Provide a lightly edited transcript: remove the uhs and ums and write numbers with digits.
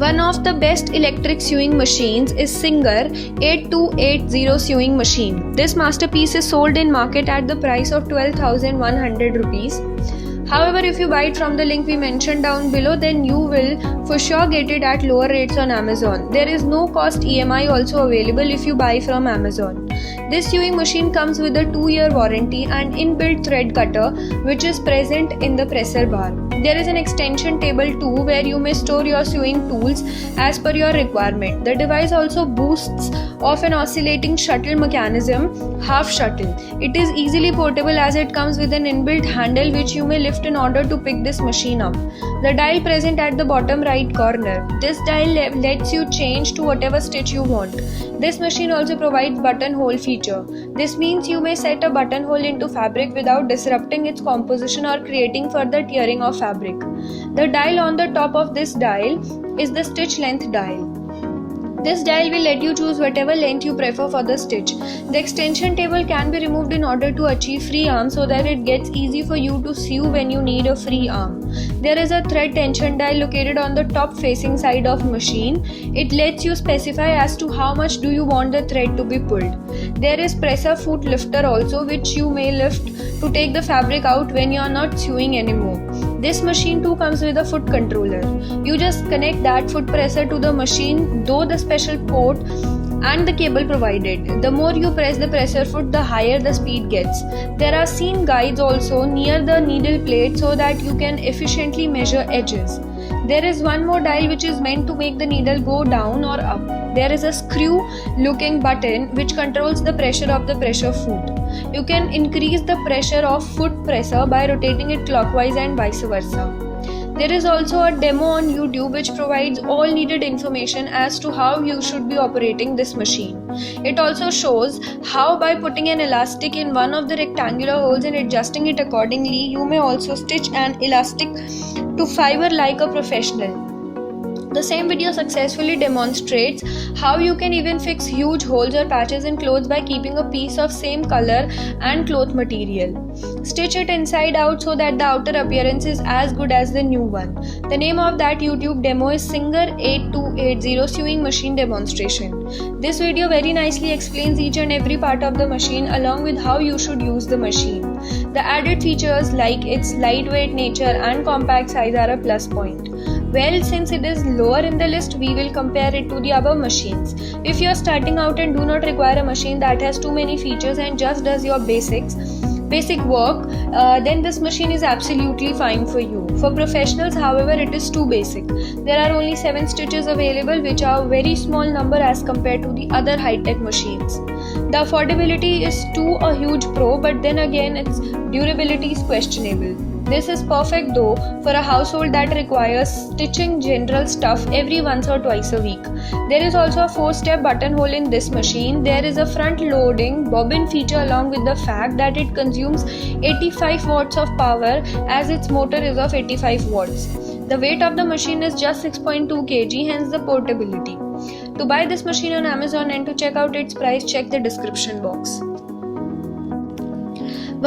One of the best electric sewing machines is Singer 8280 sewing machine. This masterpiece is sold in market at the price of 12,100 rupees. However, if you buy it from the link we mentioned down below, then you will for sure get it at lower rates on Amazon. There is no cost EMI also available if you buy from Amazon. This sewing machine comes with a 2-year warranty and inbuilt thread cutter which is present in the presser bar. There is an extension table too where you may store your sewing tools as per your requirement. The device also boasts of an oscillating shuttle mechanism, half shuttle. It is easily portable as it comes with an inbuilt handle which you may lift in order to pick this machine up. The dial present at the bottom right corner. This dial lets you change to whatever stitch you want. This machine also provides buttonhole feature. This means you may set a buttonhole into fabric without disrupting its composition or creating further tearing of fabric. The dial on the top of this dial is the stitch length dial. This dial will let you choose whatever length you prefer for the stitch. The extension table can be removed in order to achieve free arm so that it gets easy for you to sew when you need a free arm. There is a thread tension dial located on the top facing side of machine. It lets you specify as to how much do you want the thread to be pulled. There is presser foot lifter also which you may lift to take the fabric out when you are not sewing anymore. This machine too comes with a foot controller. You just connect that foot presser to the machine through the special port and the cable provided. The more you press the presser foot, the higher the speed gets. There are seam guides also near the needle plate so that you can efficiently measure edges. There is one more dial which is meant to make the needle go down or up. There is a screw looking button which controls the pressure of the pressure foot. You can increase the pressure of foot presser by rotating it clockwise and vice versa. There is also a demo on YouTube which provides all needed information as to how you should be operating this machine. It also shows how by putting an elastic in one of the rectangular holes and adjusting it accordingly, you may also stitch an elastic to fiber like a professional. The same video successfully demonstrates how you can even fix huge holes or patches in clothes by keeping a piece of same color and cloth material. Stitch it inside out so that the outer appearance is as good as the new one. The name of that YouTube demo is Singer 8280 sewing machine demonstration. This video very nicely explains each and every part of the machine along with how you should use the machine. The added features like its lightweight nature and compact size are a plus point. Well, since it is lower in the list, we will compare it to the above machines. If you are starting out and do not require a machine that has too many features and just does your basic work, then this machine is absolutely fine for you. For professionals, however, it is too basic. There are only 7 stitches available, which are a very small number as compared to the other high-tech machines. The affordability is too a huge pro, but then again its durability is questionable. This is perfect though for a household that requires stitching general stuff every once or twice a week. There is also a 4-step buttonhole in this machine. There is a front loading bobbin feature along with the fact that it consumes 85 watts of power as its motor is of 85 watts. The weight of the machine is just 6.2 kg, hence the portability. To buy this machine on Amazon and to check out its price, check the description box.